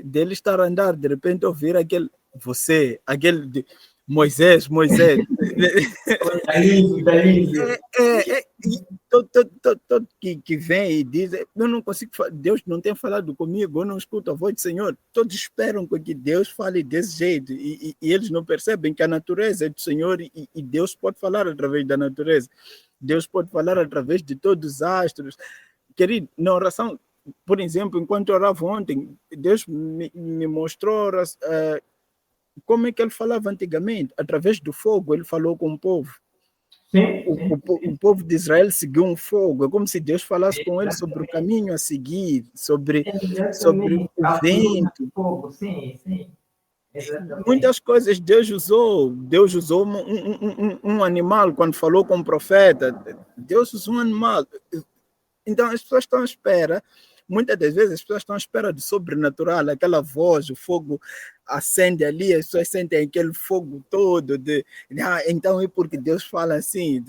dele estar a andar, de repente ouvir aquele Moisés. Todo que vem e diz, eu não consigo, Deus não tem falado comigo, eu não escuto a voz do Senhor. Todos esperam que Deus fale desse jeito e eles não percebem que a natureza é do Senhor e Deus pode falar através da natureza. Deus pode falar através de todos os astros. Querido, na oração, por exemplo, enquanto eu orava ontem, Deus me mostrou como é que ele falava antigamente. Através do fogo, ele falou com o povo. Sim. O povo de Israel seguiu um fogo. É como se Deus falasse com ele sobre o caminho a seguir, sobre o vento. Fogo. Sim. Exatamente. Muitas coisas Deus usou um animal quando falou com o profeta. Deus usou um animal. Então as pessoas estão à espera. Muitas das vezes as pessoas estão à espera do sobrenatural, aquela voz, o fogo acende ali, as pessoas sentem aquele fogo todo. Então é porque Deus fala assim.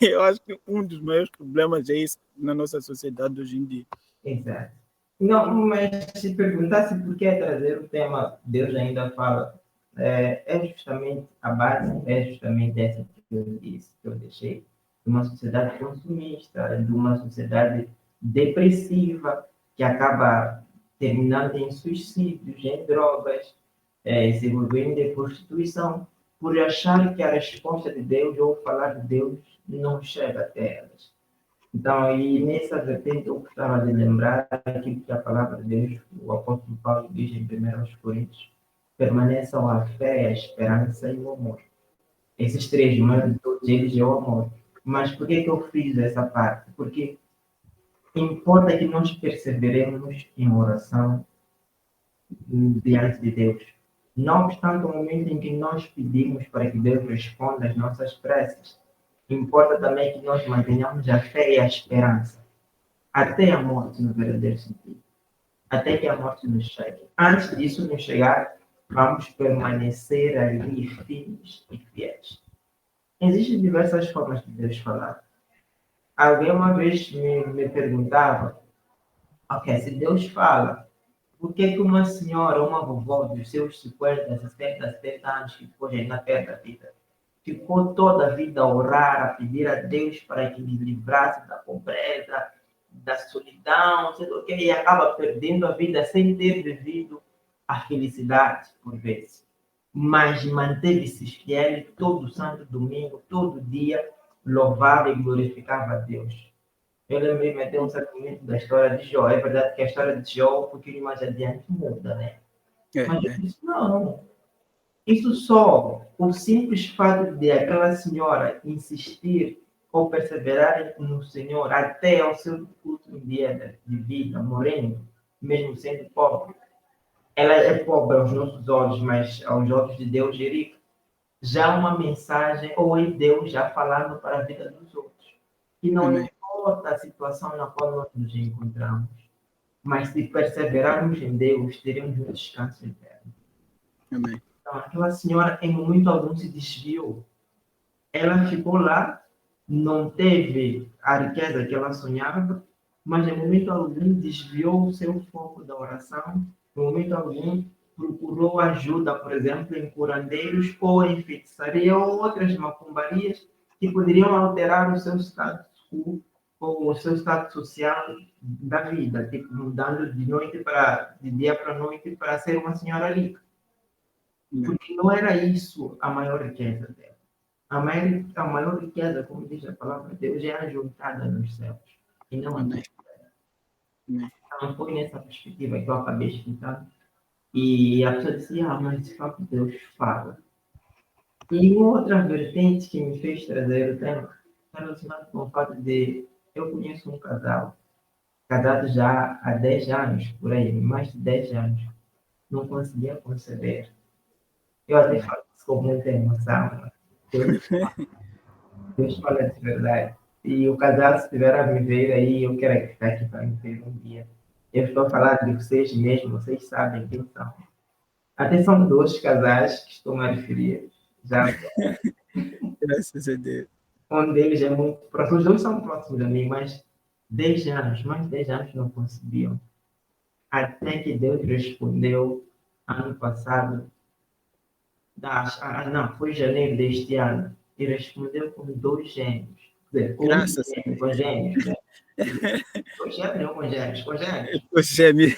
Eu acho que um dos maiores problemas é isso na nossa sociedade hoje em dia. Exato. Não, mas se perguntasse por que trazer o tema Deus ainda fala, é justamente a base, é justamente essa que eu disse, que eu deixei, de uma sociedade consumista, de uma sociedade depressiva, que acaba terminando em suicídios, em drogas, se envolvendo em prostituição, por achar que a resposta de Deus ou falar de Deus não chega até elas. Então, e nessa vertente eu gostava de lembrar aquilo que a palavra de Deus, o apóstolo Paulo diz em 1 Coríntios, permaneçam a fé, a esperança e o amor. Esses três, mas de todos eles é o amor. Mas por que eu fiz essa parte? Porque importa que nós perseveremos em oração diante de Deus. Não obstante o momento em que nós pedimos para que Deus responda às nossas preces, importa também que nós mantenhamos a fé e a esperança até a morte, no verdadeiro sentido. Até que a morte nos chegue. Antes disso nos chegar, vamos permanecer ali firmes e fiéis. Existem diversas formas de Deus falar. Alguém uma vez me perguntava, ok, se Deus fala, por que uma senhora, uma vovó dos seus 50, 60, 70 anos que foi na terra da vida, ficou toda a vida a orar, a pedir a Deus para que lhe livrasse da pobreza, da solidão, sei lá o quê, e acaba perdendo a vida sem ter vivido a felicidade, por vezes. Mas manteve-se fiel todo santo domingo, todo dia, louvava e glorificava a Deus. Eu lembrei-me até um segmento da história de Jó. É verdade que a história de Jó, um pouquinho mais adiante, muda, né? Mas eu disse, não. Isso só, o simples fato de aquela senhora insistir ou perseverar no Senhor até ao seu último dia de vida, morrendo, mesmo sendo pobre. Ela é pobre aos nossos olhos, mas aos olhos de Deus é rica. Já uma mensagem, ou é Deus já falando para a vida dos outros. Que não importa a situação na qual nós nos encontramos, mas se perseverarmos em Deus, teremos um descanso eterno. Amém. Então, aquela senhora, em momento algum, se desviou. Ela ficou lá, não teve a riqueza que ela sonhava, mas em momento algum desviou o seu foco da oração, em momento algum procurou ajuda, por exemplo, em curandeiros ou em feitiçaria ou outras macumbarias que poderiam alterar o seu status quo ou o seu status social da vida, tipo, mudando de dia para noite para ser uma senhora rica. Porque não era isso a maior riqueza dela. A maior riqueza, como diz a palavra de Deus, é ajuntada nos céus. E não a terra. Então, foi nessa perspectiva que eu acabei explicando. E a pessoa disse, mas de fato Deus fala. E uma outra vertente que me fez trazer o tema está relacionado com o fato de eu conheço um casal, casado já há 10 anos, por aí, mais de 10 anos, não conseguia conceber. Eu até falo isso com muita emoção. Deus fala de verdade. E o casal, se estiver a me ver aí, eu quero ficar aqui para me ver um dia. Eu estou a falar de vocês mesmo, vocês sabem quem são. Até são 2 casais que estou a referir. Já. Graças a Deus. Um deles é muito próximo. Os 2 são próximos a mim, mas 10 anos, mais de 10 anos não conseguiam. Até que Deus respondeu ano passado, não, foi janeiro deste ano, e respondeu com 2 gêmeos. Quer dizer, com um Graças a gêmeo, com Deus. gêmeos, né? 2 gêmeos, não com gêmeos, com gêmeos. Os gêmeos.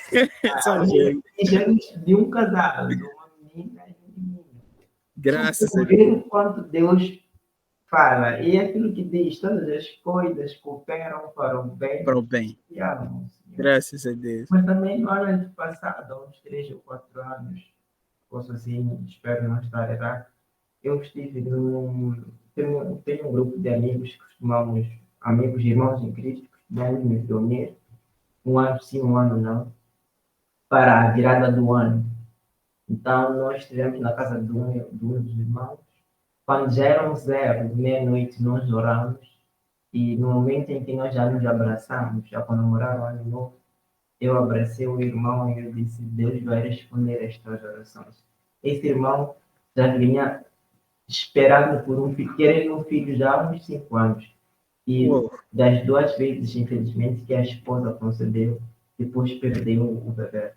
São gêmeos. E gêmeos de um casal, de uma menina e um menino. Graças a Só Deus. ver o quanto Deus fala. E é aquilo que diz, todas as coisas cooperam para o bem Para o bem. que amam, Senhor. Graças a Deus. Mas também no ano passado, há uns 3 ou 4 anos, posso assim, espero não estar errado, eu estive tenho um grupo de amigos que costumamos, amigos e irmãos em Cristo, que costumamos nos reunir, um ano sim, um ano não, para a virada do ano. Então, nós estivemos na casa de um dos irmãos. Quando já eram 0, de meia-noite, nós oramos. E no momento em que nós já nos abraçamos, já comemorar o ano novo, eu abracei o irmão e eu disse: Deus vai responder estas orações. Esse irmão já vinha esperando por um filho, querendo um filho já há uns 5 anos. E Uou. das 2 vezes, infelizmente, que a esposa concedeu, depois perdeu o bebê.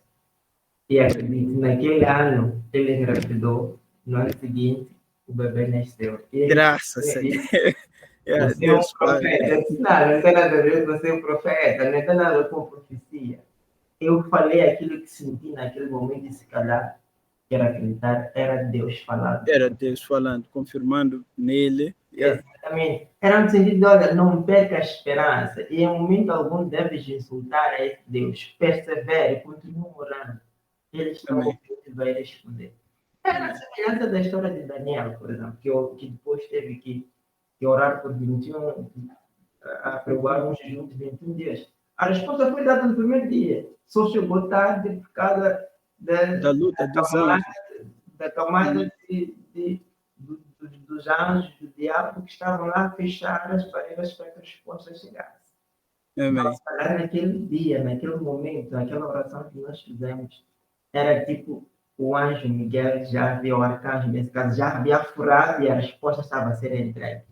E acredite, naquele ano ele engravidou, no ano seguinte o bebê nasceu. E Graças a ele Deus. disse, você é um Deus fala. profeta. Eu disse, não tem nada a ver com ser um profeta, não tem nada a ver com profecia. Eu falei aquilo que senti naquele momento e se calhar quero acreditar, era Deus falando. Era Deus falando, confirmando nele. Exatamente. Era no sentido de, olha, não perca a esperança. E em momento algum deves insultar a esse Deus. Persevere, continue orando. Ele está Amém. ouvindo e vai responder. É a semelhança da história de Daniel, por exemplo, que depois teve que orar por 21, a pregoar um jejum de 21 dias. A resposta foi dada no primeiro dia. Só chegou tarde por causa Da luta dos anjos. da camada dos anjos, do diabo, que estavam lá a fechar as barreiras para que a resposta chegasse. Amém. Mas, naquele dia, naquele momento, naquela oração que nós fizemos, era tipo o anjo Miguel já havia, o arcanjo, nesse caso, já havia furado e a resposta estava a ser entregue.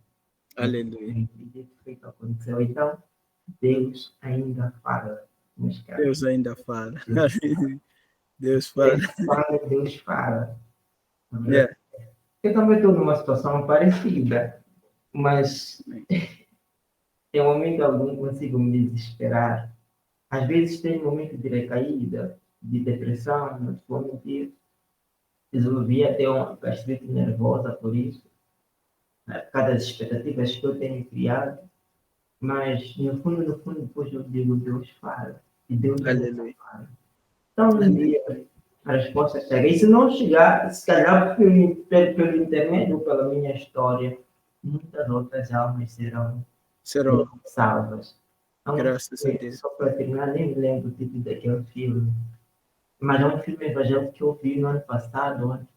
Aleluia. E feito aconteceu. Então, Deus ainda fala. Deus ainda fala. Deus fala. Deus fala. Yeah. Eu também estou numa situação parecida, mas em momento algum consigo me desesperar. Às vezes tem momento de recaída, de depressão, não te vou mentir. Desenvolvi até uma gastrite nervosa por isso, por causa das expectativas que eu tenho criado. Mas, no fundo, depois eu digo, Deus fala. E Deus ainda fala. Então, um dia, a resposta chega. E se não chegar, se calhar pelo intermédio ou pela minha história, muitas outras almas serão salvas. Então, graças a Deus. Só para terminar, nem me lembro o título daquele filme. Mas é um filme evangélico que eu vi no ano passado,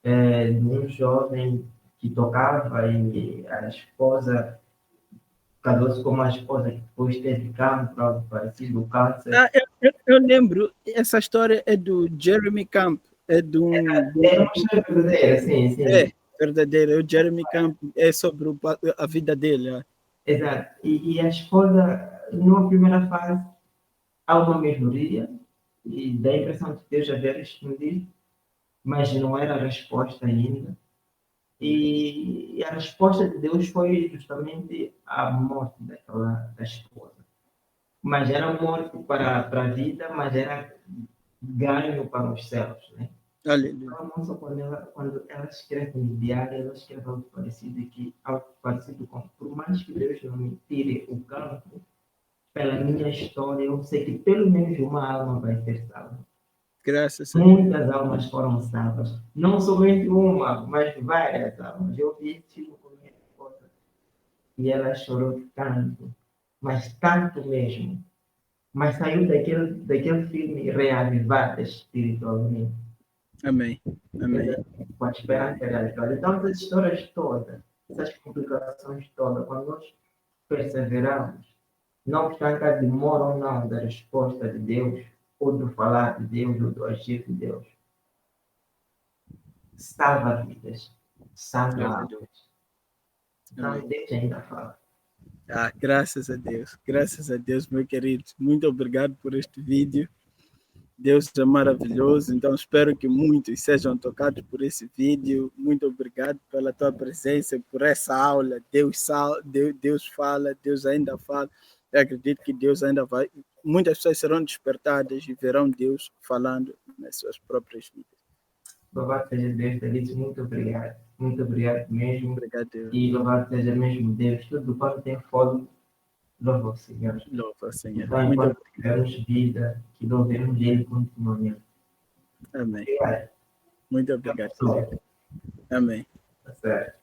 de um jovem que tocava e a esposa casou-se com uma esposa que depois teve cancro, algo parecido, câncer. Eu lembro, essa história é do Jeremy Camp. É de um. É uma história verdadeira, sim. É verdadeira. O Jeremy Camp é sobre a vida dele. Exato. E a esposa, numa primeira fase, há uma melhoria e dá a impressão de Deus haver respondido, mas não era a resposta ainda. E a resposta de Deus foi justamente a morte da esposa. Mas era morte para a vida, mas era ganho para os céus, né? Aleluia. Então, quando ela escreve no diário, ela escreve algo parecido com, por mais que Deus não me tire o campo, pela minha história, eu sei que pelo menos uma alma vai ser salva. Graças a Deus. Muitas almas foram salvas. Não somente uma, mas várias almas. Eu vi isso com minha esposa. E ela chorou tanto, mas tanto mesmo. Mas saiu daquele filme reavivada espiritualmente. Amém. Com a esperança realizada. Então, essas histórias todas, essas complicações todas, quando nós perseveramos, não obstante a demora ou não da resposta de Deus, ou do falar de Deus, ou do agir de Deus, salva vidas, salva almas. Então, Deus ainda fala. graças a Deus, meu querido. Muito obrigado por este vídeo. Deus é maravilhoso, então espero que muitos sejam tocados por esse vídeo. Muito obrigado pela tua presença, por essa aula. Deus fala, Deus ainda fala. Eu acredito que Deus ainda vai. Muitas pessoas serão despertadas e verão Deus falando nas suas próprias vidas. Louvado seja Deus, David, muito obrigado. Muito obrigado mesmo. Obrigado, Deus. E louvado seja mesmo Deus. Tudo quanto tem fome, louva o Senhor. Louva o Senhor. Então, Muito enquanto obrigado. tivermos vida, que louvemos Ele continuamente. Amém. Obrigado. Muito obrigado, querido. Amém. Tá certo.